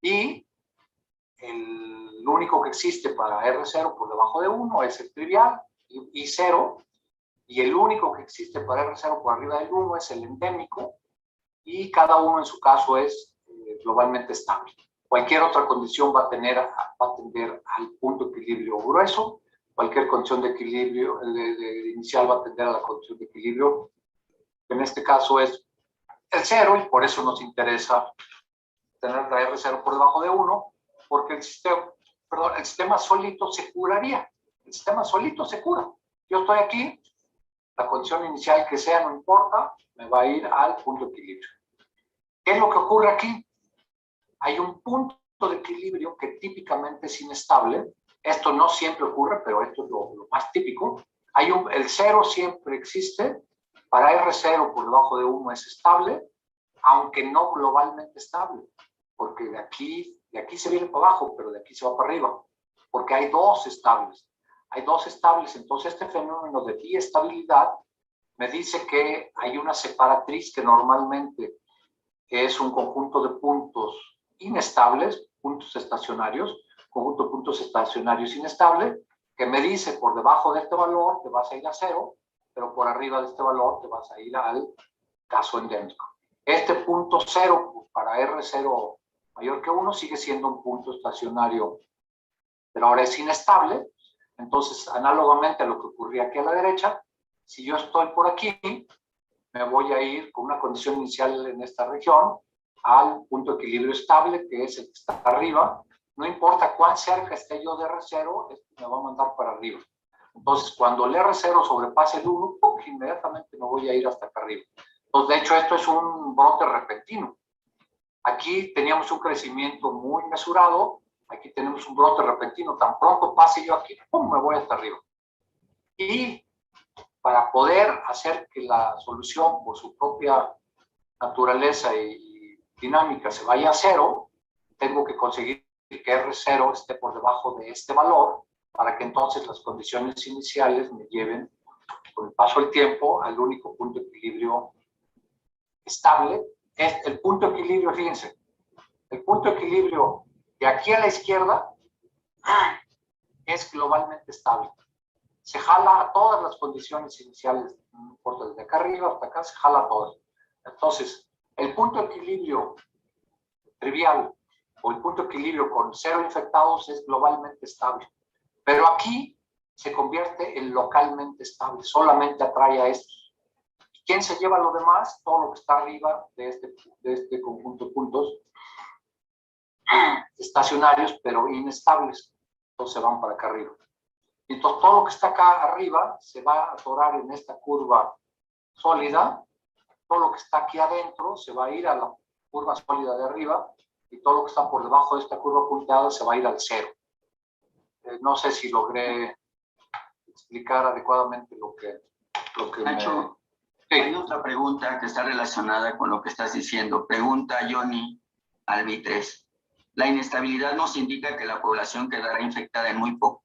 Y el único que existe para R0 por debajo de 1 es el trivial y 0, y el único que existe para R0 por arriba del 1 es el endémico, y cada uno en su caso es globalmente estable. Cualquier otra condición va a tender al punto de equilibrio grueso, cualquier condición de equilibrio inicial va a tender a la condición de equilibrio, que en este caso es el 0, y por eso nos interesa tener la R0 por debajo de 1, porque el sistema solito se curaría. El sistema solito se cura. Yo estoy aquí, la condición inicial que sea, no importa, me va a ir al punto de equilibrio. ¿Qué es lo que ocurre aquí? Hay un punto de equilibrio que típicamente es inestable. Esto no siempre ocurre, pero esto es lo más típico. El 0 siempre existe. Para R0 por debajo de 1 es estable, aunque no globalmente estable, porque de aquí se viene para abajo, pero de aquí se va para arriba, porque hay dos estables. Hay dos estables, entonces este fenómeno de biestabilidad me dice que hay una separatriz que normalmente es un conjunto de puntos inestables, puntos estacionarios, conjunto de puntos estacionarios inestables, que me dice por debajo de este valor te vas a ir a 0, pero por arriba de este valor te vas a ir al caso endémico. Este punto 0 para R0 mayor que 1 sigue siendo un punto estacionario, pero ahora es inestable. Entonces, análogamente a lo que ocurría aquí a la derecha, si yo estoy por aquí, me voy a ir con una condición inicial en esta región al punto de equilibrio estable, que es el que está arriba. No importa cuán cerca esté yo de R0, esto me va a mandar para arriba. Entonces, cuando el R0 sobrepase el 1, inmediatamente me voy a ir hasta acá arriba. Entonces, de hecho, esto es un brote repentino. Aquí teníamos un crecimiento muy mesurado, aquí tenemos un brote repentino. Tan pronto pase yo aquí, ¡pum!, me voy hasta arriba. Y para poder hacer que la solución, por su propia naturaleza y dinámica, se vaya a 0, tengo que conseguir que R0 esté por debajo de este valor, para que entonces las condiciones iniciales me lleven, con el paso del tiempo, al único punto de equilibrio estable. El punto de equilibrio, fíjense, el punto de equilibrio de aquí a la izquierda es globalmente estable. Se jala a todas las condiciones iniciales, no importa, desde acá arriba hasta acá, se jala a todas. Entonces, el punto de equilibrio trivial o el punto de equilibrio con 0 infectados es globalmente estable. Pero aquí se convierte en localmente estable, solamente atrae a estos. ¿Quién se lleva lo demás? Todo lo que está arriba de este conjunto de puntos estacionarios, pero inestables. Entonces se van para acá arriba. Entonces todo lo que está acá arriba se va a atorar en esta curva sólida. Todo lo que está aquí adentro se va a ir a la curva sólida de arriba, y todo lo que está por debajo de esta curva punteada se va a ir al 0. No sé si logré explicar adecuadamente lo que Nacho, hay otra pregunta que está relacionada con lo que estás diciendo. Pregunta Johnny Albitres. La inestabilidad nos indica que la población quedará infectada en muy poco.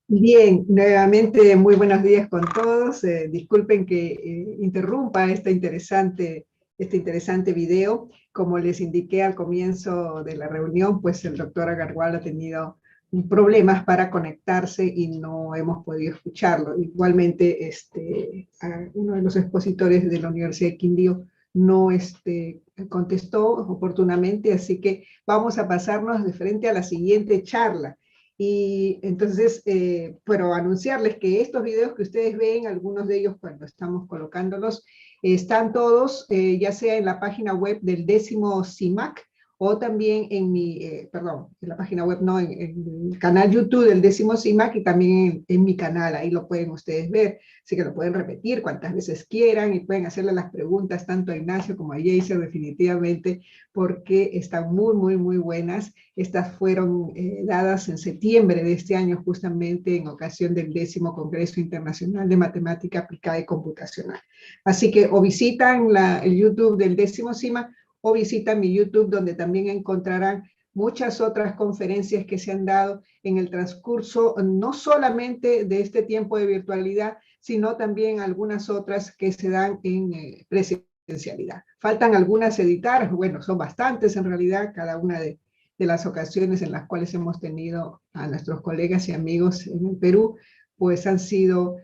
Bien, nuevamente muy buenos días con todos. Disculpen que interrumpa este interesante video. Como les indiqué al comienzo de la reunión, pues el doctor Agarwal ha tenido problemas para conectarse y no hemos podido escucharlo. Igualmente, uno de los expositores de la Universidad de Quindío no contestó oportunamente, así que vamos a pasarnos de frente a la siguiente charla. Y entonces, pero anunciarles que estos videos que ustedes ven, algunos de ellos cuando estamos colocándolos, están todos, ya sea en la página web del 10º CIMAC, o también en en la página web, no, en el canal YouTube del 10º CIMAC, y también en mi canal, ahí lo pueden ustedes ver, así que lo pueden repetir cuantas veces quieran, y pueden hacerle las preguntas tanto a Ignacio como a Yeiser definitivamente, porque están muy buenas. Estas fueron dadas en septiembre de este año, justamente en ocasión del 10º Congreso Internacional de Matemática Aplicada y Computacional. Así que o visitan el YouTube del 10º CIMAC, o visitan mi YouTube, donde también encontrarán muchas otras conferencias que se han dado en el transcurso, no solamente de este tiempo de virtualidad, sino también algunas otras que se dan en presencialidad. Faltan algunas editar, bueno, son bastantes en realidad, cada una de las ocasiones en las cuales hemos tenido a nuestros colegas y amigos en el Perú, pues han sido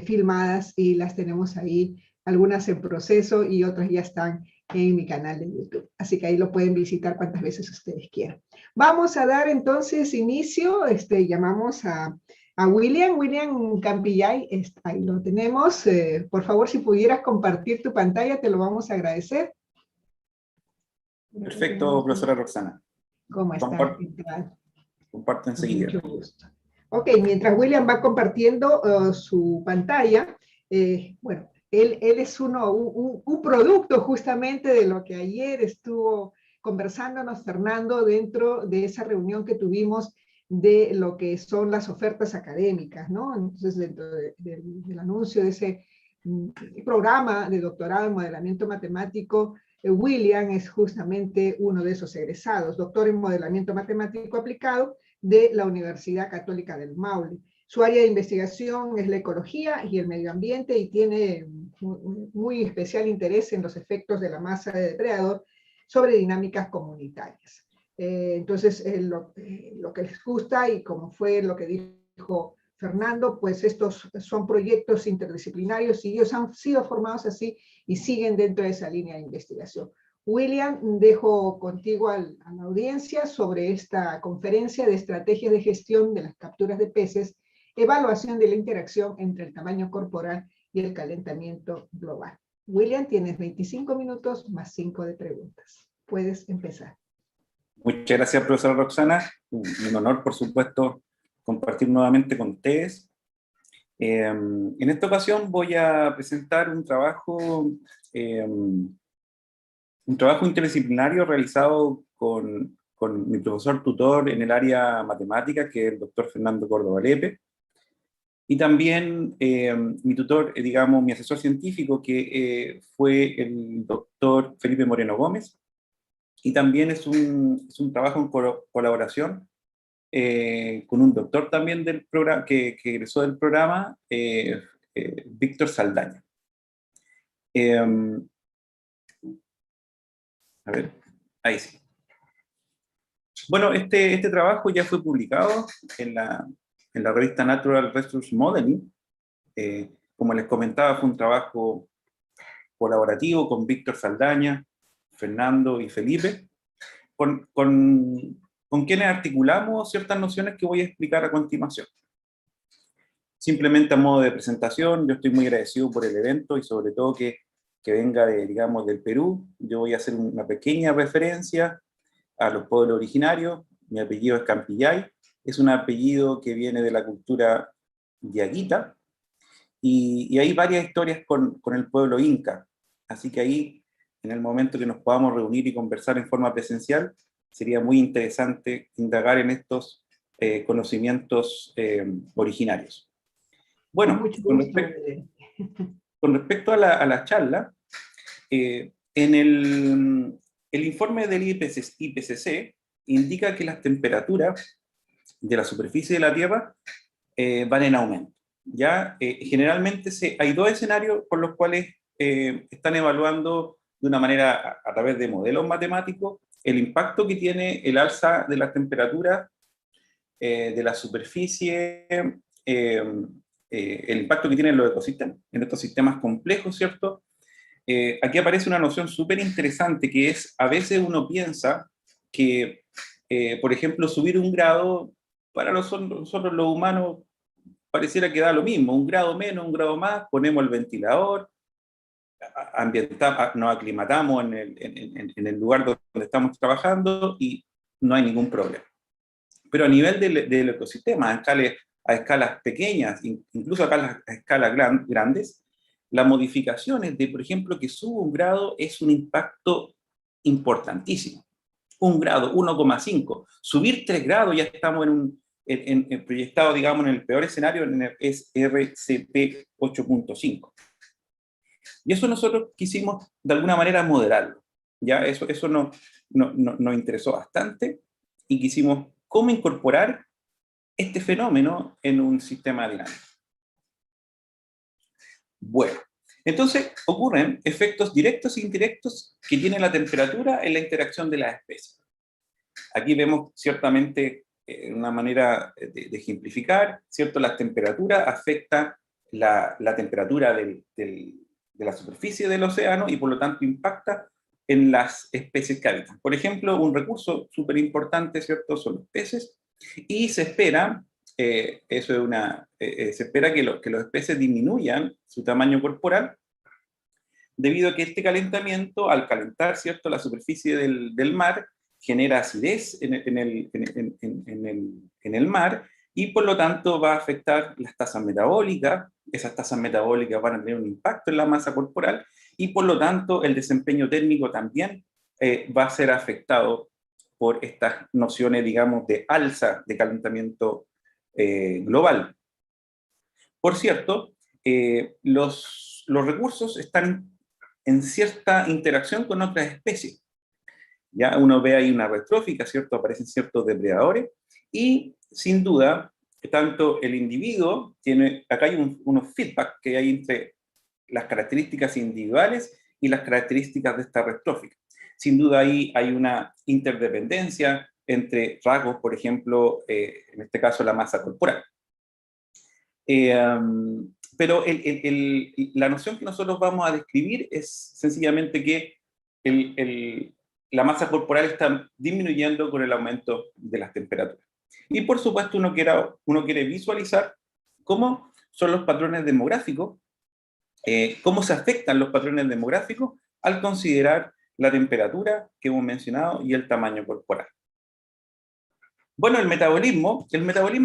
filmadas y las tenemos ahí, algunas en proceso y otras ya están en mi canal de YouTube. Así que ahí lo pueden visitar cuantas veces ustedes quieran. Vamos a dar entonces inicio, llamamos a William Campillay, ahí lo tenemos. Por favor, si pudieras compartir tu pantalla, te lo vamos a agradecer. Perfecto, profesora Roxana. ¿Cómo está? Comparto enseguida. Mucho gusto. Ok, mientras William va compartiendo su pantalla, bueno, él es un producto justamente de lo que ayer estuvo conversándonos Fernando dentro de esa reunión que tuvimos de lo que son las ofertas académicas, ¿no? Entonces, dentro del anuncio de ese programa de doctorado en modelamiento matemático, William es justamente uno de esos egresados, doctor en modelamiento matemático aplicado de la Universidad Católica del Maule. Su área de investigación es la ecología y el medio ambiente y tiene muy especial interés en los efectos de la masa de depredador sobre dinámicas comunitarias. Entonces, lo que les gusta y como fue lo que dijo Fernando, pues estos son proyectos interdisciplinarios y ellos han sido formados así y siguen dentro de esa línea de investigación. William, dejo contigo a la audiencia sobre esta conferencia de estrategias de gestión de las capturas de peces, evaluación de la interacción entre el tamaño corporal y el calentamiento global. William, tienes 25 minutos más 5 de preguntas. Puedes empezar. Muchas gracias, profesora Roxana. Un honor, por supuesto, compartir nuevamente con ustedes. En esta ocasión voy a presentar un trabajo interdisciplinario realizado con mi profesor tutor en el área matemática, que es el doctor Fernando Córdoba Lepe, y también mi tutor, digamos, mi asesor científico, que fue el doctor Felipe Moreno Gómez, y también es un trabajo en colaboración con un doctor también del programa, que egresó del programa, Víctor Saldaña. A ver, ahí sí. Bueno, este trabajo ya fue publicado en la revista Natural Resource Modeling. Como les comentaba, fue un trabajo colaborativo con Víctor Saldaña, Fernando y Felipe, con quienes articulamos ciertas nociones que voy a explicar a continuación. Simplemente a modo de presentación, yo estoy muy agradecido por el evento y sobre todo que venga, digamos, del Perú. Yo voy a hacer una pequeña referencia a los pueblos originarios. Mi apellido es Campillay, es un apellido que viene de la cultura diaguita, y hay varias historias con el pueblo inca. Así que ahí, en el momento que nos podamos reunir y conversar en forma presencial, sería muy interesante indagar en estos conocimientos originarios. Bueno, con respecto a la charla, en el informe del IPCC indica que las temperaturas de la superficie de la Tierra van en aumento. ¿Ya? Generalmente hay dos escenarios por los cuales están evaluando de una manera a través de modelos matemáticos el impacto que tiene el alza de las temperaturas de la superficie, el impacto que tienen los ecosistemas, en estos sistemas complejos, ¿cierto? Aquí aparece una noción súper interesante, que es, a veces uno piensa que, por ejemplo, subir un grado, para nosotros los humanos pareciera que da lo mismo, un grado menos, un grado más, ponemos el ventilador, nos aclimatamos en el lugar donde estamos trabajando y no hay ningún problema. Pero a nivel del ecosistema, a escalas pequeñas, incluso a escalas grandes, las modificaciones de, por ejemplo, que suba un grado es un impacto importantísimo. Un grado, 1,5. Subir 3 grados, ya estamos proyectado, digamos, en el peor escenario, es RCP 8.5. Y eso nosotros quisimos, de alguna manera, moderarlo. ¿Ya? Eso nos interesó bastante y quisimos cómo incorporar este fenómeno en un sistema dinámico. Bueno, entonces ocurren efectos directos e indirectos que tiene la temperatura en la interacción de las especies. Aquí vemos ciertamente una manera de ejemplificar, ¿cierto? La temperatura afecta la temperatura de la superficie del océano y por lo tanto impacta en las especies que habitan. Por ejemplo, un recurso súper importante, ¿cierto? Son los peces, y se espera, se espera que los peces disminuyan su tamaño corporal debido a que este calentamiento, al calentar, ¿cierto?, la superficie del mar, genera acidez en el mar y por lo tanto va a afectar las tasas metabólicas. Esas tasas metabólicas van a tener un impacto en la masa corporal y por lo tanto el desempeño térmico también va a ser afectado por estas nociones, digamos, de alza de calentamiento global. Por cierto, los recursos están en cierta interacción con otras especies. Ya uno ve ahí una retrófica, ¿cierto? Aparecen ciertos depredadores y sin duda, tanto el individuo tiene, acá hay unos feedback que hay entre las características individuales y las características de esta retrófica. Sin duda ahí hay una interdependencia entre rasgos, por ejemplo, en este caso la masa corporal. Pero la noción que nosotros vamos a describir es sencillamente que la masa corporal está disminuyendo con el aumento de las temperaturas. Y por supuesto uno quiere visualizar cómo son los patrones demográficos, cómo se afectan los patrones demográficos al considerar la temperatura que hemos mencionado y el tamaño corporal. Bueno, el metabolismo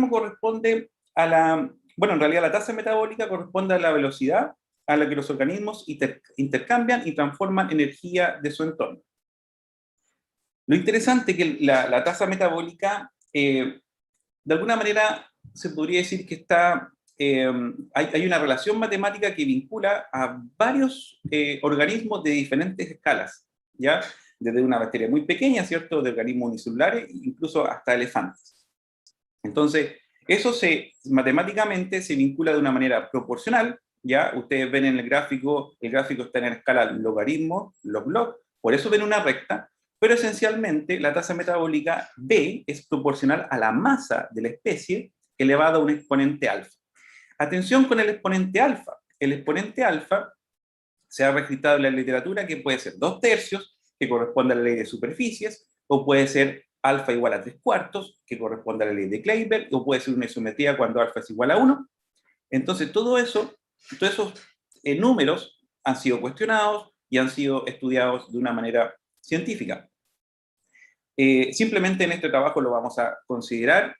corresponde a en realidad la tasa metabólica corresponde a la velocidad a la que los organismos intercambian y transforman energía de su entorno. Lo interesante es que la tasa metabólica, de alguna manera, se podría decir que hay una relación matemática que vincula a varios organismos de diferentes escalas, ¿ya? Desde una bacteria muy pequeña, ¿cierto?, de organismos unicelulares, incluso hasta elefantes. Entonces, eso matemáticamente se vincula de una manera proporcional, ¿ya? Ustedes ven en el gráfico está en escala logaritmo, log, por eso ven una recta, pero esencialmente la tasa metabólica B es proporcional a la masa de la especie elevada a un exponente alfa. Atención con el exponente alfa. El exponente alfa se ha registrado en la literatura que puede ser 2/3, que corresponde a la ley de superficies, o puede ser alfa igual a 3/4, que corresponde a la ley de Kleiber, o puede ser una isometría cuando alfa es igual a 1. Entonces, todos esos números han sido cuestionados y han sido estudiados de una manera científica. Simplemente en este trabajo lo vamos a considerar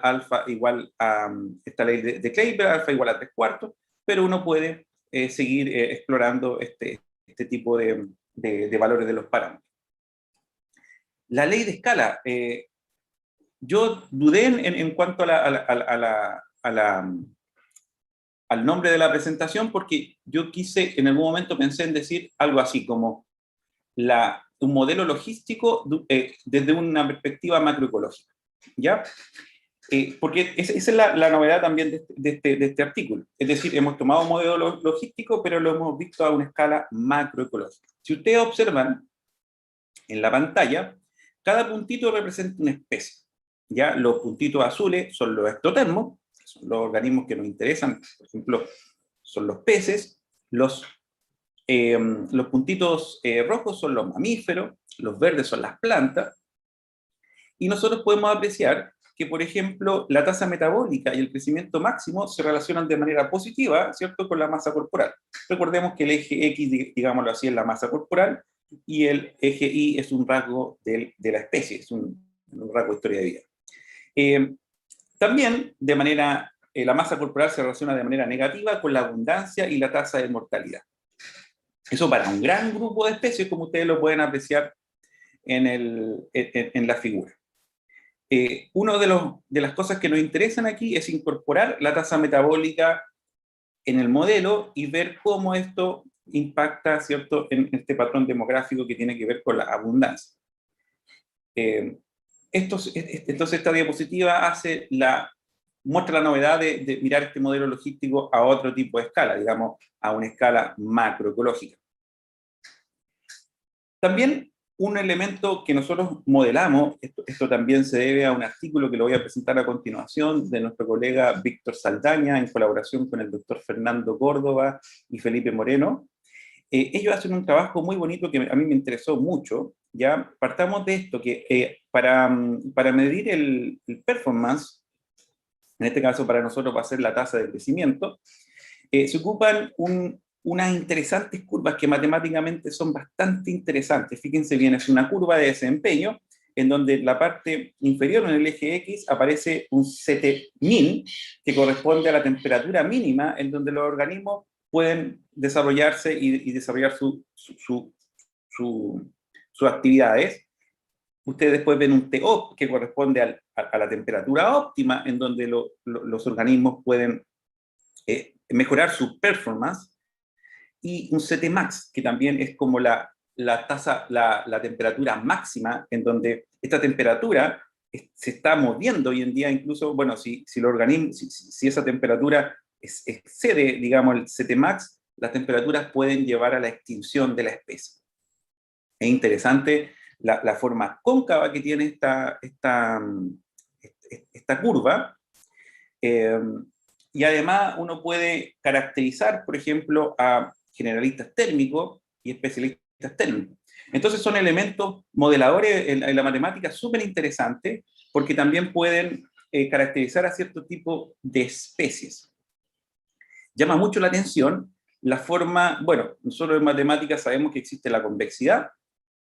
alfa igual a esta ley de Kleiber, alfa igual a 3/4, pero uno puede seguir explorando este tipo de valores de los parámetros. La ley de escala. Yo dudé en cuanto al nombre de la presentación porque yo en algún momento pensé en decir algo así como un modelo logístico desde una perspectiva macroecológica, ¿ya? Porque esa es la novedad también de este artículo. Es decir, hemos tomado un modelo logístico, pero lo hemos visto a una escala macroecológica. Si ustedes observan en la pantalla, cada puntito representa una especie, ¿ya? Los puntitos azules son los ectotermos, son los organismos que nos interesan, por ejemplo, son los peces, los puntitos rojos son los mamíferos, los verdes son las plantas, y nosotros podemos apreciar que, por ejemplo, la tasa metabólica y el crecimiento máximo se relacionan de manera positiva, ¿cierto?, con la masa corporal. Recordemos que el eje X, digámoslo así, es la masa corporal, y el eje Y es un rasgo de la especie, es un rasgo de historia de vida. También, la masa corporal se relaciona de manera negativa con la abundancia y la tasa de mortalidad. Eso para un gran grupo de especies, como ustedes lo pueden apreciar en la figura. Una de las cosas que nos interesan aquí es incorporar la tasa metabólica en el modelo y ver cómo esto impacta, ¿cierto?, en este patrón demográfico que tiene que ver con la abundancia. Entonces esta diapositiva hace la muestra la novedad de mirar este modelo logístico a otro tipo de escala, digamos, a una escala macroecológica. También un elemento que nosotros modelamos, esto también se debe a un artículo que lo voy a presentar a continuación, de nuestro colega Víctor Saldaña, en colaboración con el doctor Fernando Córdoba y Felipe Moreno. Ellos hacen un trabajo muy bonito que a mí me interesó mucho. Ya partamos de esto, que para medir el performance, en este caso para nosotros va a ser la tasa de crecimiento, se ocupan unas interesantes curvas que matemáticamente son bastante interesantes. Fíjense bien, es una curva de desempeño en donde la parte inferior en el eje X aparece un CT min, que corresponde a la temperatura mínima en donde los organismos pueden desarrollarse y desarrollar sus actividades. Ustedes después ven un TOP, que corresponde a la temperatura óptima, en donde los organismos pueden mejorar su performance, y un CTmax, que también es como la temperatura máxima, en donde esta temperatura se está moviendo hoy en día, incluso, bueno, si esa temperatura excede, digamos, el CTmax, las temperaturas pueden llevar a la extinción de la especie. Es interesante la forma cóncava que tiene esta curva, y además uno puede caracterizar, por ejemplo, a generalistas térmicos y especialistas térmicos. Entonces son elementos modeladores en la matemática súper interesantes, porque también pueden caracterizar a cierto tipo de especies. Llama mucho la atención la forma, bueno, nosotros en matemáticas sabemos que existe la convexidad,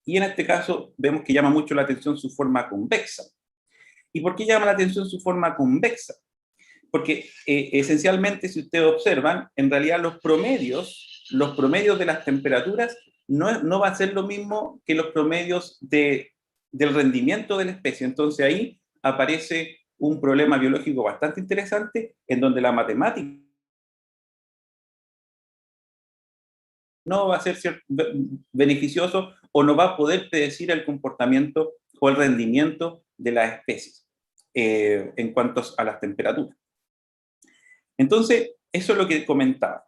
y en este caso vemos que llama mucho la atención su forma convexa. ¿Y por qué llama la atención su forma convexa? Porque esencialmente, si ustedes observan, en realidad los promedios de las temperaturas no va a ser lo mismo que los promedios del rendimiento de la especie. Entonces ahí aparece un problema biológico bastante interesante, en donde la matemática no va a ser beneficioso o no va a poder predecir el comportamiento o el rendimiento de las especies en cuanto a las temperaturas. Entonces, eso es lo que comentaba.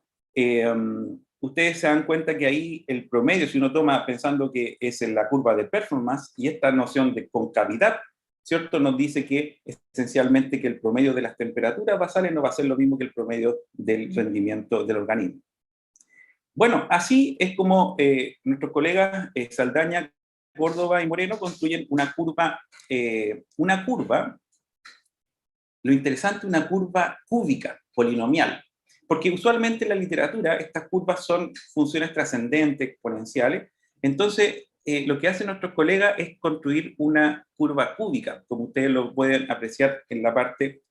Ustedes se dan cuenta que ahí el promedio, si uno toma pensando que es en la curva de performance, y esta noción de concavidad, ¿cierto?, nos dice que esencialmente que el promedio de las temperaturas basales no va a ser lo mismo que el promedio del rendimiento del organismo. Bueno, así es como nuestros colegas Saldaña, Córdoba y Moreno construyen una curva, lo interesante, una curva cúbica, polinomial, porque usualmente en la literatura estas curvas son funciones trascendentes, exponenciales. Entonces, lo que hacen nuestros colegas es construir una curva cúbica, como ustedes lo pueden apreciar en la parte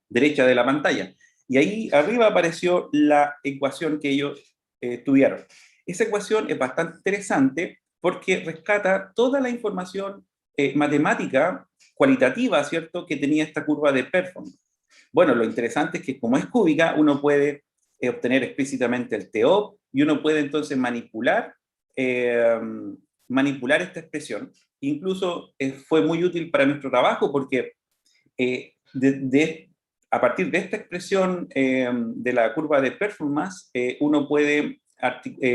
derecha de la pantalla. Y ahí arriba apareció la ecuación que ellos estudiaron. Esa ecuación es bastante interesante porque rescata toda la información matemática cualitativa, ¿cierto?, que tenía esta curva de performance. Bueno, lo interesante es que como es cúbica, uno puede obtener explícitamente el TOP, y uno puede entonces manipular esta expresión. Incluso fue muy útil para nuestro trabajo, porque a partir de esta expresión de la curva de performance, uno puede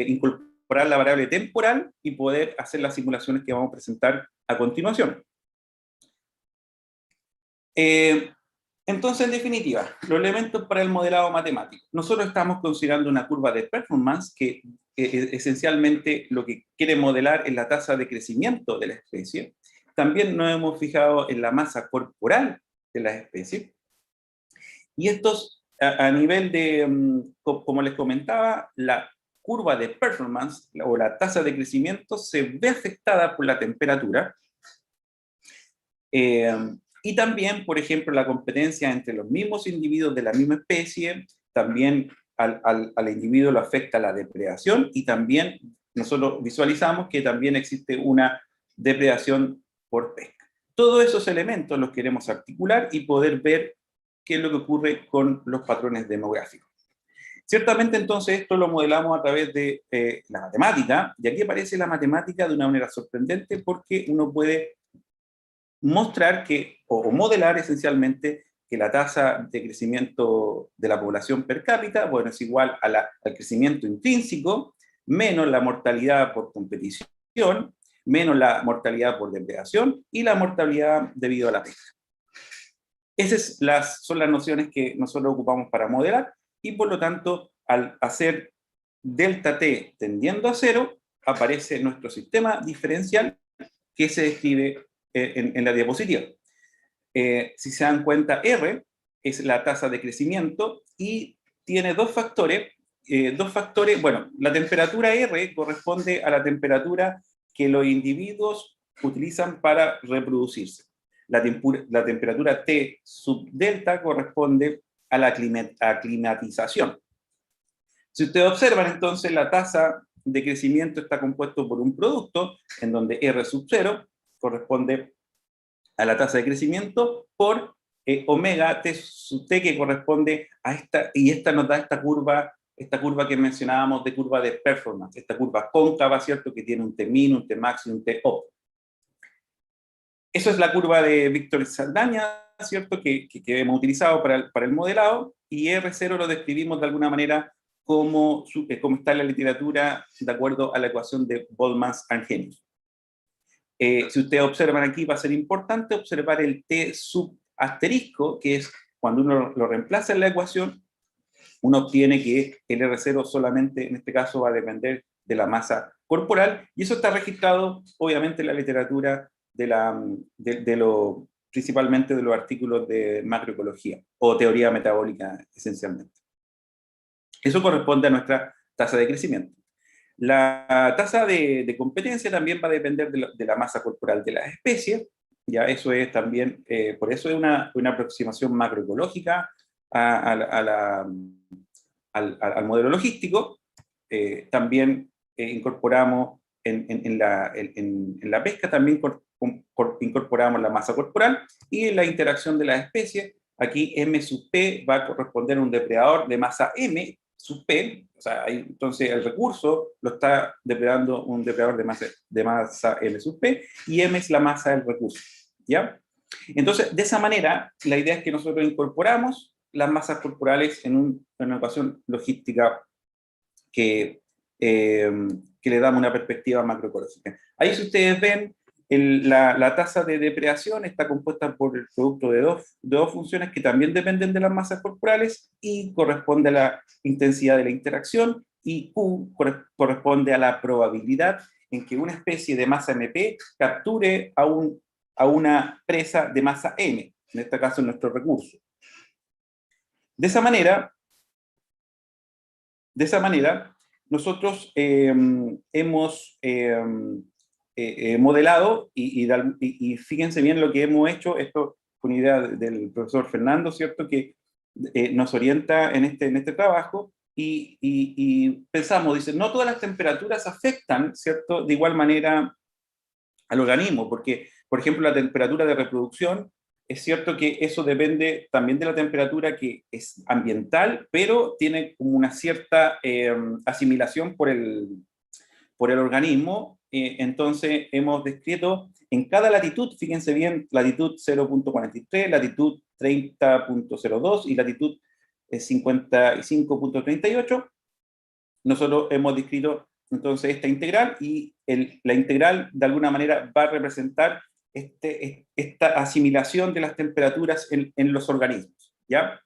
incorporar la variable temporal y poder hacer las simulaciones que vamos a presentar a continuación. Entonces, en definitiva, los elementos para el modelado matemático. Nosotros estamos considerando una curva de performance que esencialmente lo que quiere modelar es la tasa de crecimiento de la especie. También nos hemos fijado en la masa corporal de las especies. Y estos, a nivel de, como les comentaba, la curva de performance o la tasa de crecimiento se ve afectada por la temperatura. Y también, por ejemplo, la competencia entre los mismos individuos de la misma especie, también al individuo lo afecta la depredación, y también nosotros visualizamos que también existe una depredación por pesca. Todos esos elementos los queremos articular y poder ver qué es lo que ocurre con los patrones demográficos. Ciertamente, entonces, esto lo modelamos a través de la matemática, y aquí aparece la matemática de una manera sorprendente, porque uno puede mostrar que o modelar esencialmente que la tasa de crecimiento de la población per cápita, bueno, es igual a al crecimiento intrínseco, menos la mortalidad por competición, menos la mortalidad por depredación y la mortalidad debido a la pesca. Esas son las nociones que nosotros ocupamos para modelar, y por lo tanto, al hacer delta T tendiendo a 0, aparece nuestro sistema diferencial que se describe en la diapositiva. Si se dan cuenta, R es la tasa de crecimiento y tiene dos factores. Bueno, la temperatura R corresponde a la temperatura que los individuos utilizan para reproducirse. La temperatura T sub delta corresponde a la aclimatización. Si ustedes observan, entonces, la tasa de crecimiento está compuesto por un producto en donde R sub 0 corresponde a la tasa de crecimiento por omega T sub T, que corresponde a esta, y esta nos da esta curva que mencionábamos de curva de performance, esta curva cóncava, ¿cierto?, que tiene un T min, un T max y un T op. Eso es la curva de Víctor Saldaña, ¿cierto?, que hemos utilizado para el modelado, y R0 lo describimos de alguna manera como está en la literatura de acuerdo a la ecuación de Boltzmann-Arrhenius. Si ustedes observan aquí, va a ser importante observar el T sub asterisco, que es cuando uno lo reemplaza en la ecuación, uno obtiene que el R0 solamente, en este caso, va a depender de la masa corporal, y eso está registrado, obviamente, en la literatura principalmente de los artículos de macroecología, o teoría metabólica, esencialmente. Eso corresponde a nuestra tasa de crecimiento. La tasa de competencia también va a depender de la masa corporal de las especies, ya eso es también, por eso es una aproximación macroecológica al modelo logístico. También incorporamos en la pesca, también incorporamos la masa corporal, y en la interacción de las especies, aquí M sub P va a corresponder a un depredador de masa M sub P, o sea, entonces el recurso lo está depredando un depredador de masa M sub P, y M es la masa del recurso, ¿ya? Entonces, de esa manera, la idea es que nosotros incorporamos las masas corporales en una ecuación logística que le damos una perspectiva macroecológica. Ahí, si ustedes ven, la tasa de depredación está compuesta por el producto de dos funciones que también dependen de las masas corporales, y corresponde a la intensidad de la interacción, y Q corresponde a la probabilidad en que una especie de masa MP capture a una presa de masa M, en este caso nuestro recurso. De esa manera, nosotros hemos modelado, y fíjense bien lo que hemos hecho. Esto fue una idea del profesor Fernando, ¿cierto?, que nos orienta en este trabajo, y pensamos, dice, no todas las temperaturas afectan, ¿cierto?, de igual manera al organismo, porque, por ejemplo, la temperatura de reproducción, es cierto que eso depende también de la temperatura que es ambiental, pero tiene como una cierta asimilación por el organismo. Entonces hemos descrito en cada latitud, fíjense bien, latitud 0.43, latitud 30.02 y latitud 55.38, nosotros hemos descrito entonces esta integral, y la integral de alguna manera va a representar esta asimilación de las temperaturas en los organismos, ¿ya?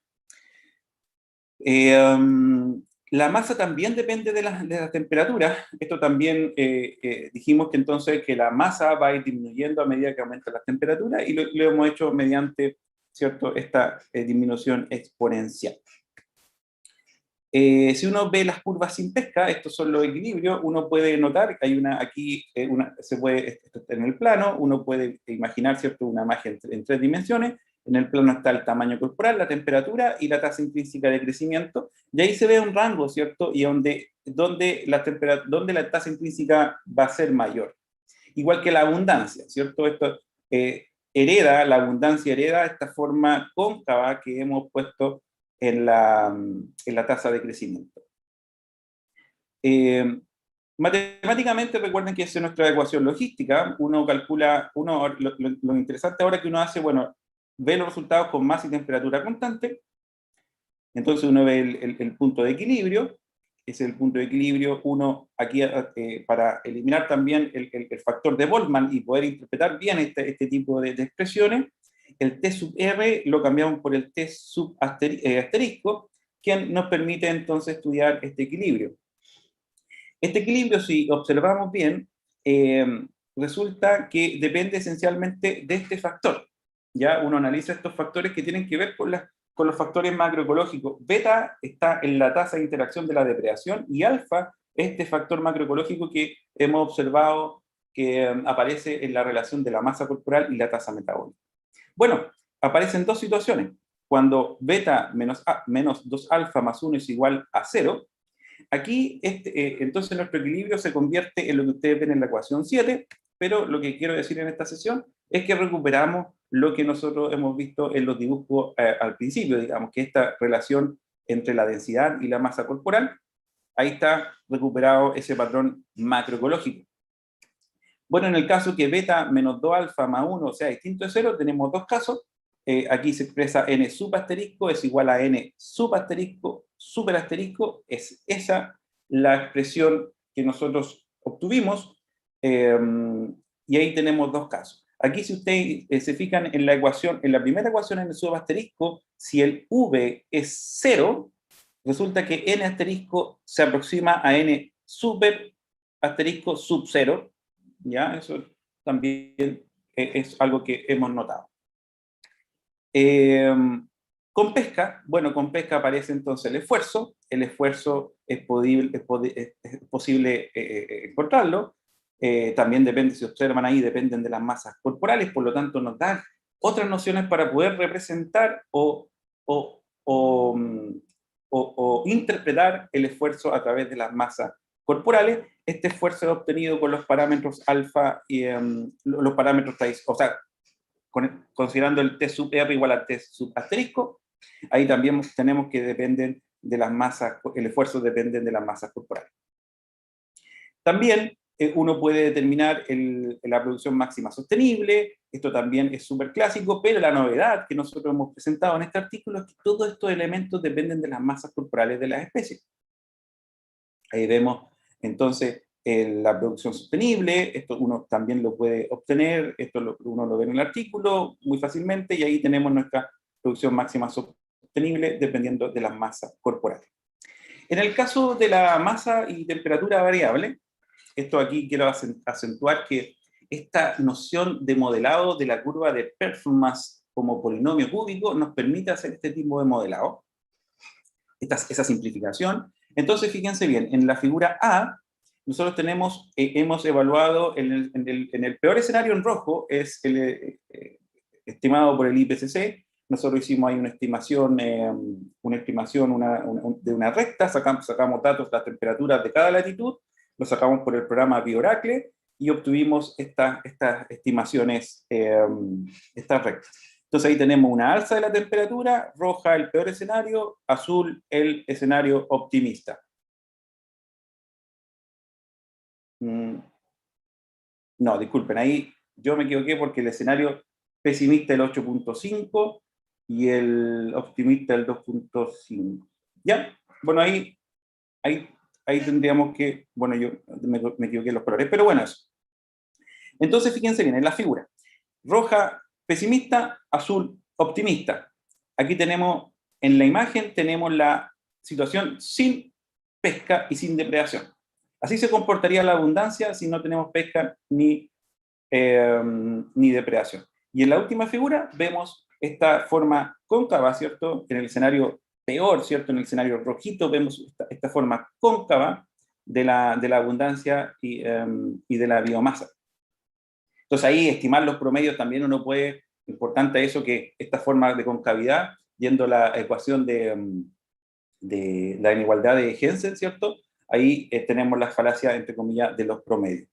La masa también depende de la temperatura. Esto también dijimos que entonces que la masa va a ir disminuyendo a medida que aumenta la temperatura, y lo hemos hecho mediante, ¿cierto?, esta disminución exponencial. Si uno ve las curvas sin pesca, estos son los equilibrios, uno puede notar que hay aquí, esto está en el plano, uno puede imaginar, ¿cierto?, una imagen en 3 dimensiones. En el plano está el tamaño corporal, la temperatura y la tasa intrínseca de crecimiento, y ahí se ve un rango, ¿cierto?, y donde la tasa intrínseca va a ser mayor. Igual que la abundancia, ¿cierto? Esto la abundancia hereda esta forma cóncava que hemos puesto en la tasa de crecimiento. Matemáticamente, recuerden que esa es nuestra ecuación logística. Uno calcula, lo interesante ahora que uno hace, bueno, ve los resultados con masa y temperatura constante. Entonces uno ve el punto de equilibrio, es el punto de equilibrio. Uno aquí, para eliminar también el factor de Boltzmann y poder interpretar bien este tipo de expresiones, el T sub R lo cambiamos por el T sub asterisco, que nos permite entonces estudiar este equilibrio. Este equilibrio, si observamos bien, resulta que depende esencialmente de este factor. Ya uno analiza estos factores que tienen que ver con los factores macroecológicos. Beta está en la tasa de interacción de la depredación y alfa, este factor macroecológico que hemos observado que aparece en la relación de la masa corporal y la tasa metabólica. Bueno, aparecen dos situaciones. Cuando beta menos 2 alfa más 1 es igual a 0, aquí entonces nuestro equilibrio se convierte en lo que ustedes ven en la ecuación 7, pero lo que quiero decir en esta sesión es que recuperamos lo que nosotros hemos visto en los dibujos al principio, digamos que esta relación entre la densidad y la masa corporal, ahí está recuperado ese patrón macroecológico. Bueno, en el caso que beta menos 2 alfa más 1 sea distinto de 0, tenemos dos casos. Aquí se expresa n sub asterisco es igual a n sub asterisco super asterisco, es esa la expresión que nosotros obtuvimos, y ahí tenemos dos casos. Aquí si ustedes se fijan en la ecuación, en la primera ecuación n sub asterisco, si el v es 0, resulta que n asterisco se aproxima a n super asterisco sub 0, ¿ya? Eso también es algo que hemos notado. Con pesca, bueno, con pesca aparece entonces el esfuerzo es posible encontrarlo, también depende, si observan ahí, dependen de las masas corporales, por lo tanto nos dan otras nociones para poder representar o interpretar el esfuerzo a través de las masas corporales. Este esfuerzo es obtenido con los parámetros alfa y los parámetros, o sea, considerando el T sub R igual a T sub asterisco, ahí también tenemos que dependen de las masas, el esfuerzo depende de las masas corporales. También uno puede determinar la producción máxima sostenible, esto también es súper clásico, pero la novedad que nosotros hemos presentado en este artículo es que todos estos elementos dependen de las masas corporales de las especies. Ahí vemos entonces la producción sostenible, esto uno también lo puede obtener, uno lo ve en el artículo muy fácilmente, y ahí tenemos nuestra producción máxima sostenible dependiendo de las masas corporales. En el caso de la masa y temperatura variable, esto aquí quiero acentuar que esta noción de modelado de la curva de performance como polinomio cúbico nos permite hacer este tipo de modelado, esa simplificación. Entonces, fíjense bien, en la figura A, nosotros hemos evaluado en el peor escenario en rojo, es estimado por el IPCC. Nosotros hicimos ahí una estimación de una recta, sacamos datos de las temperaturas de cada latitud, lo sacamos por el programa BioOracle y obtuvimos estas estimaciones, estas rectas. Entonces ahí tenemos una alza de la temperatura, roja el peor escenario, azul el escenario optimista. No, disculpen, ahí yo me equivoqué porque el escenario pesimista el 8.5 y el optimista el 2.5. ¿Ya? Bueno, ahí tendríamos que, bueno, yo me equivoqué en los colores, pero bueno, eso. Entonces, fíjense bien, en la figura. Roja, pesimista, azul, optimista. Aquí tenemos, en la imagen, tenemos la situación sin pesca y sin depredación. Así se comportaría la abundancia si no tenemos pesca ni depredación. Y en la última figura vemos esta forma cóncava, ¿cierto? En el escenario peor, ¿cierto? En el escenario rojito vemos esta forma cóncava de la abundancia y de la biomasa. Entonces ahí estimar los promedios también uno puede, importante eso, que esta forma de concavidad, yendo a la ecuación de la inigualdad de Jensen, ¿cierto? Ahí tenemos la falacia, entre comillas, de los promedios.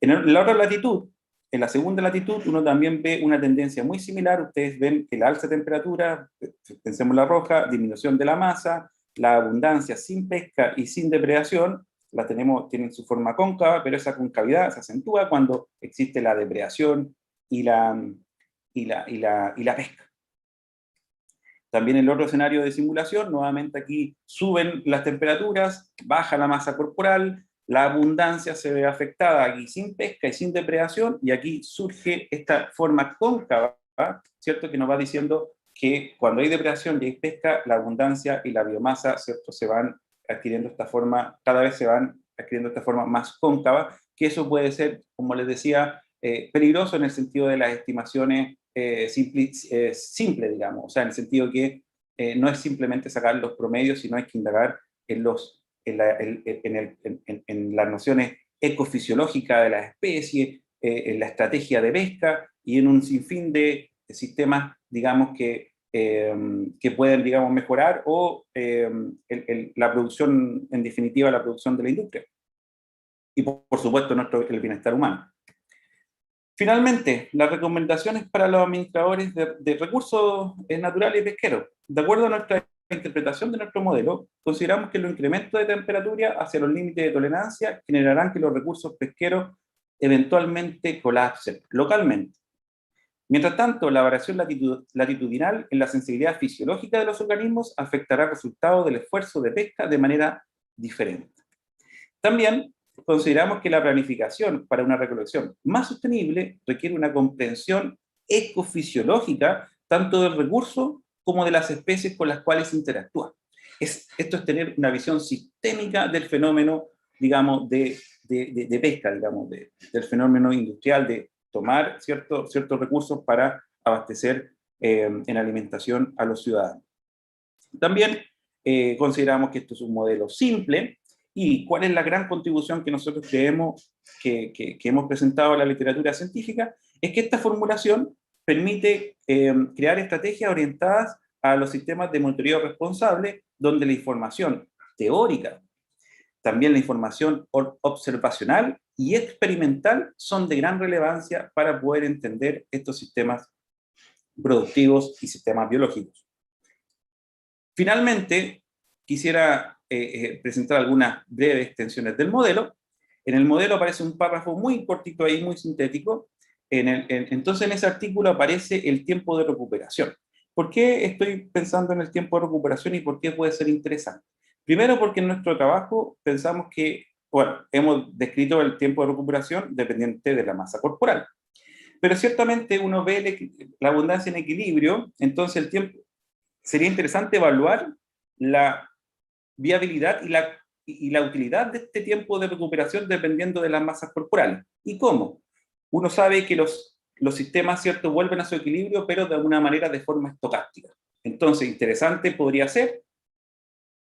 En la otra latitud, en la segunda latitud, uno también ve una tendencia muy similar. Ustedes ven que la alza de temperatura, pensemos la roja, disminución de la masa, la abundancia sin pesca y sin depredación, tienen su forma cóncava, pero esa concavidad se acentúa cuando existe la depredación y y la pesca. También el otro escenario de simulación, nuevamente aquí suben las temperaturas, baja la masa corporal, la abundancia se ve afectada aquí sin pesca y sin depredación, y aquí surge esta forma cóncava, ¿cierto? Que nos va diciendo que cuando hay depredación y hay pesca, la abundancia y la biomasa, ¿cierto? Se van adquiriendo esta forma, cada vez se van adquiriendo esta forma más cóncava, que eso puede ser, como les decía, peligroso en el sentido de las estimaciones simple, digamos, o sea, en el sentido que no es simplemente sacar los promedios, sino hay que indagar en, en las nociones ecofisiológicas de las especies, en la estrategia de pesca y en un sinfín de sistemas, digamos, que pueden, digamos, mejorar o la producción, en definitiva, la producción de la industria. Y por supuesto, el bienestar humano. Finalmente, las recomendaciones para los administradores de recursos naturales y pesqueros. De acuerdo a nuestra interpretación de nuestro modelo, consideramos que los incrementos de temperatura hacia los límites de tolerancia generarán que los recursos pesqueros eventualmente colapsen localmente. Mientras tanto, la variación latitudinal en la sensibilidad fisiológica de los organismos afectará el resultado del esfuerzo de pesca de manera diferente. También consideramos que la planificación para una recolección más sostenible requiere una comprensión ecofisiológica tanto del recurso como de las especies con las cuales interactúa. Esto es tener una visión sistémica del fenómeno, digamos, de pesca, digamos, del fenómeno industrial, de tomar ciertos recursos para abastecer en alimentación a los ciudadanos. También consideramos que esto es un modelo simple. ¿Y cuál es la gran contribución que nosotros creemos que hemos presentado a la literatura científica? Es que esta formulación permite crear estrategias orientadas a los sistemas de monitoreo responsable, donde la información teórica, también la información observacional y experimental son de gran relevancia para poder entender estos sistemas productivos y sistemas biológicos. Finalmente, quisiera presentar algunas breves extensiones del modelo. En el modelo aparece un párrafo muy cortito ahí, muy sintético. Entonces en ese artículo aparece el tiempo de recuperación. ¿Por qué estoy pensando en el tiempo de recuperación y por qué puede ser interesante? Primero porque en nuestro trabajo pensamos que, bueno, hemos descrito el tiempo de recuperación dependiente de la masa corporal. Pero ciertamente uno ve la abundancia en equilibrio, entonces el tiempo, sería interesante evaluar la viabilidad y la utilidad de este tiempo de recuperación dependiendo de las masas corporales. ¿Y cómo? Uno sabe que los sistemas, ¿cierto?, vuelven a su equilibrio, pero de alguna manera de forma estocástica. Entonces, interesante podría ser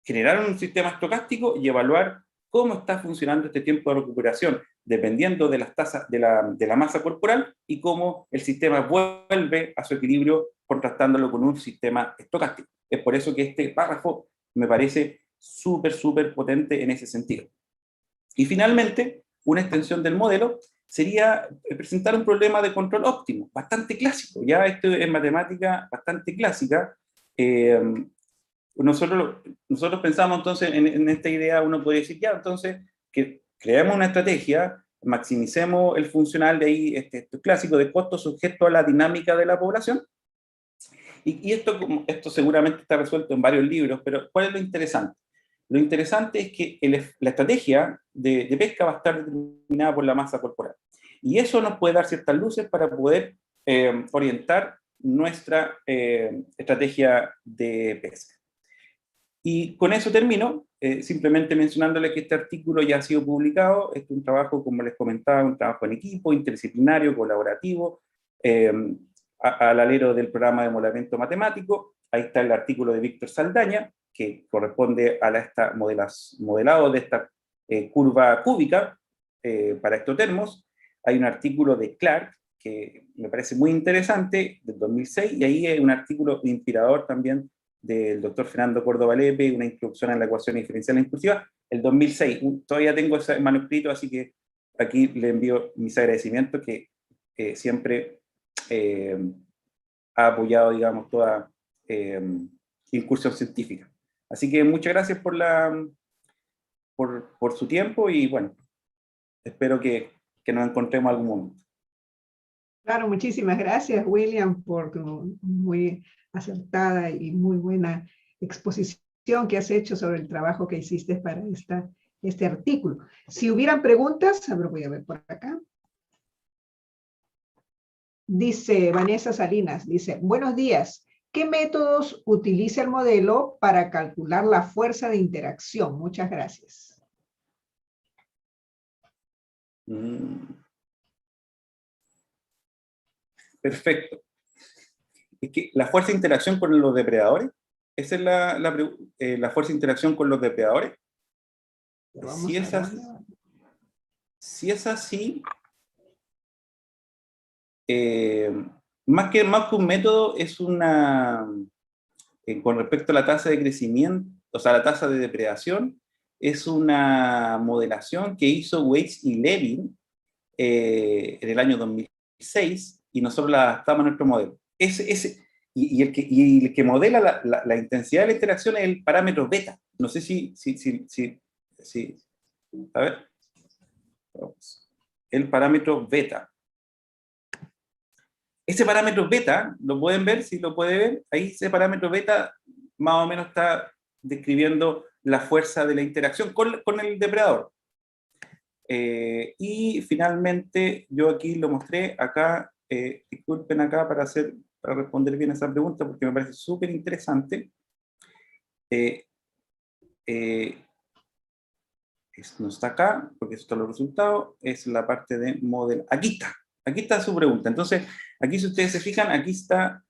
generar un sistema estocástico y evaluar cómo está funcionando este tiempo de recuperación, dependiendo de las tasas de la masa corporal y cómo el sistema vuelve a su equilibrio contrastándolo con un sistema estocástico. Es por eso que este párrafo me parece súper potente en ese sentido. Y finalmente, una extensión del modelo sería presentar un problema de control óptimo, bastante clásico. Ya esto es matemática bastante clásica. Nosotros pensamos entonces en esta idea, uno podría decir, ya, entonces, que creemos una estrategia, maximicemos el funcional de ahí, esto clásico de costo sujeto a la dinámica de la población. Y esto seguramente está resuelto en varios libros, pero ¿cuál es lo interesante? Lo interesante es que la estrategia de pesca va a estar determinada por la masa corporal. Y eso nos puede dar ciertas luces para poder orientar nuestra estrategia de pesca. Y con eso termino, simplemente mencionándoles que este artículo ya ha sido publicado. Es un trabajo, como les comentaba, un trabajo en equipo, interdisciplinario, colaborativo, al alero del programa de modelamiento matemático. Ahí está el artículo de Víctor Saldaña, que corresponde a modelado de esta curva cúbica para ectotermos. Hay un artículo de Clark, que me parece muy interesante, del 2006, y ahí hay un artículo inspirador también del doctor Fernando Córdoba Lepe, una introducción a la ecuación diferencial inclusiva, el 2006. Todavía tengo ese manuscrito, así que aquí le envío mis agradecimientos, que siempre ha apoyado, digamos, toda incursión científica. Así que muchas gracias por su tiempo y bueno, espero que nos encontremos algún momento. Claro, muchísimas gracias, William, por tu muy acertada y muy buena exposición que has hecho sobre el trabajo que hiciste para este artículo. Si hubieran preguntas, a ver, voy a ver por acá. Dice Vanessa Salinas, dice, buenos días. ¿Qué métodos utiliza el modelo para calcular la fuerza de interacción? Muchas gracias. Perfecto. Es que la fuerza de interacción con los depredadores, esa es la fuerza de interacción con los depredadores. Si es así, más que un método, es con respecto a la tasa de crecimiento, o sea, la tasa de depredación, es una modelación que hizo Weiss y Levin en el año 2006, y nosotros la adaptamos a nuestro modelo. Y el que modela la intensidad de la interacción es el parámetro beta. No sé si a ver. El parámetro beta. Ese parámetro beta, ¿lo pueden ver? Si lo puede ver, ahí ese parámetro beta más o menos está describiendo la fuerza de la interacción con el depredador. Y finalmente, yo aquí lo mostré, acá, disculpen acá para responder bien a esa pregunta, porque me parece súper interesante. No está acá, porque esto están los resultados, es la parte de modelo. Aquí está su pregunta. Entonces, aquí si ustedes se fijan, ahí está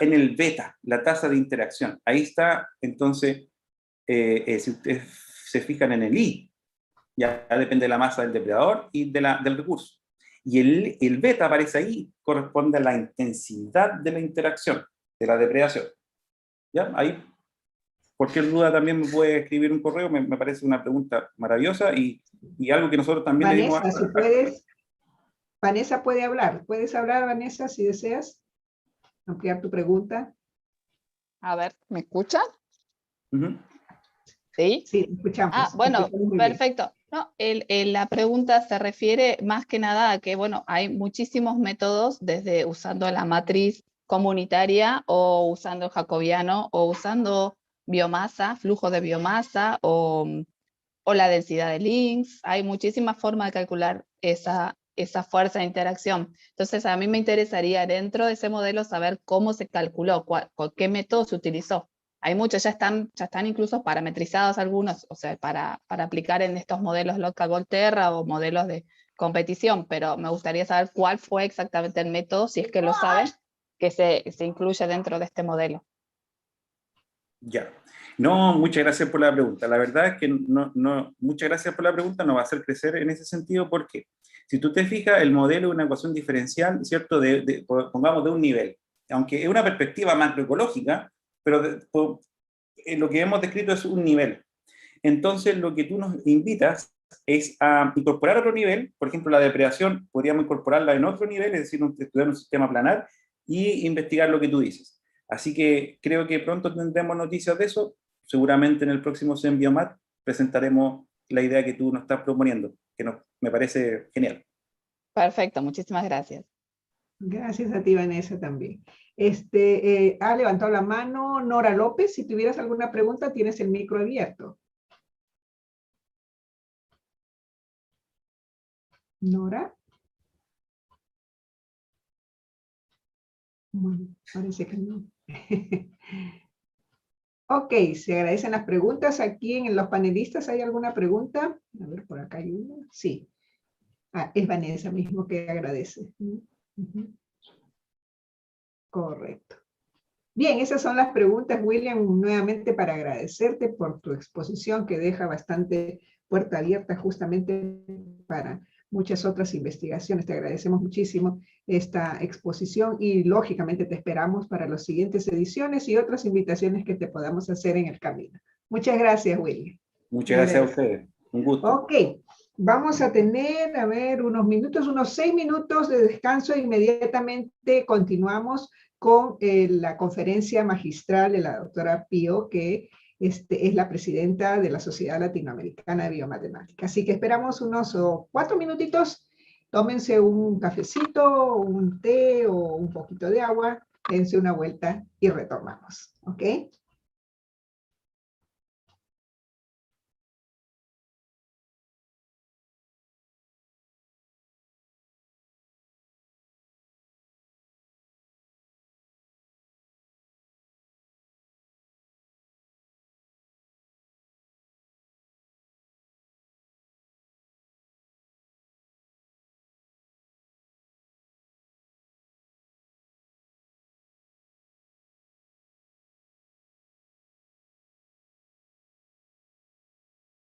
en el beta, la tasa de interacción. Ahí está, entonces, si ustedes se fijan en el I, ya depende de la masa del depredador y del recurso. Y el beta aparece ahí, corresponde a la intensidad de la interacción, de la depredación. ¿Ya? Ahí, cualquier duda también me puede escribir un correo, me parece una pregunta maravillosa y algo que nosotros también le dimos Vanessa, si puedes, Vanessa puede hablar. ¿Puedes hablar, Vanessa, si deseas ampliar tu pregunta? A ver, ¿me escuchan? Uh-huh. Sí. Sí, escuchamos. Bueno, escuchamos perfecto. No, la pregunta se refiere más que nada a que, bueno, hay muchísimos métodos, desde usando la matriz comunitaria o usando el jacobiano o usando biomasa, flujo de biomasa o la densidad de links. Hay muchísimas formas de calcular esa fuerza de interacción. Entonces, a mí me interesaría dentro de ese modelo saber cómo se calculó, qué método se utilizó. Hay muchos, ya están incluso parametrizados algunos, o sea, para aplicar en estos modelos Local Volterra o modelos de competición, pero me gustaría saber cuál fue exactamente el método, si es que lo saben, que se incluye dentro de este modelo. Ya. No, muchas gracias por la pregunta. La verdad es que muchas gracias por la pregunta, nos va a hacer crecer en ese sentido, porque si tú te fijas, el modelo es una ecuación diferencial, ¿cierto? Pongamos de un nivel, aunque es una perspectiva macroecológica, pero lo que hemos descrito es un nivel. Entonces, lo que tú nos invitas es a incorporar otro nivel, por ejemplo, la depredación, podríamos incorporarla en otro nivel, es decir, estudiar un sistema planar y investigar lo que tú dices. Así que creo que pronto tendremos noticias de eso. Seguramente en el próximo CEN Biomat presentaremos la idea que tú nos estás proponiendo, que me parece genial. Perfecto, muchísimas gracias. Gracias a ti, Vanessa, también. Ha levantado la mano Nora López. Si tuvieras alguna pregunta, tienes el micro abierto. Nora. Bueno, parece que no. Ok, se agradecen las preguntas. Aquí en los panelistas, ¿hay alguna pregunta? A ver, por acá hay una. Sí. Es Vanessa mismo que agradece. Correcto. Bien, esas son las preguntas, William, nuevamente para agradecerte por tu exposición que deja bastante puerta abierta justamente para muchas otras investigaciones. Te agradecemos muchísimo esta exposición y lógicamente te esperamos para las siguientes ediciones y otras invitaciones que te podamos hacer en el camino. Muchas gracias, William. Muchas gracias a ustedes. Un gusto. Ok, vamos a tener, a ver, unos 6 minutos de descanso. Inmediatamente continuamos con la conferencia magistral de la doctora Pío, que es la presidenta de la Sociedad Latinoamericana de Biomatemática. Así que esperamos unos 4 minutitos Tómense un cafecito, un té o un poquito de agua, dense una vuelta y retornamos. ¿Ok?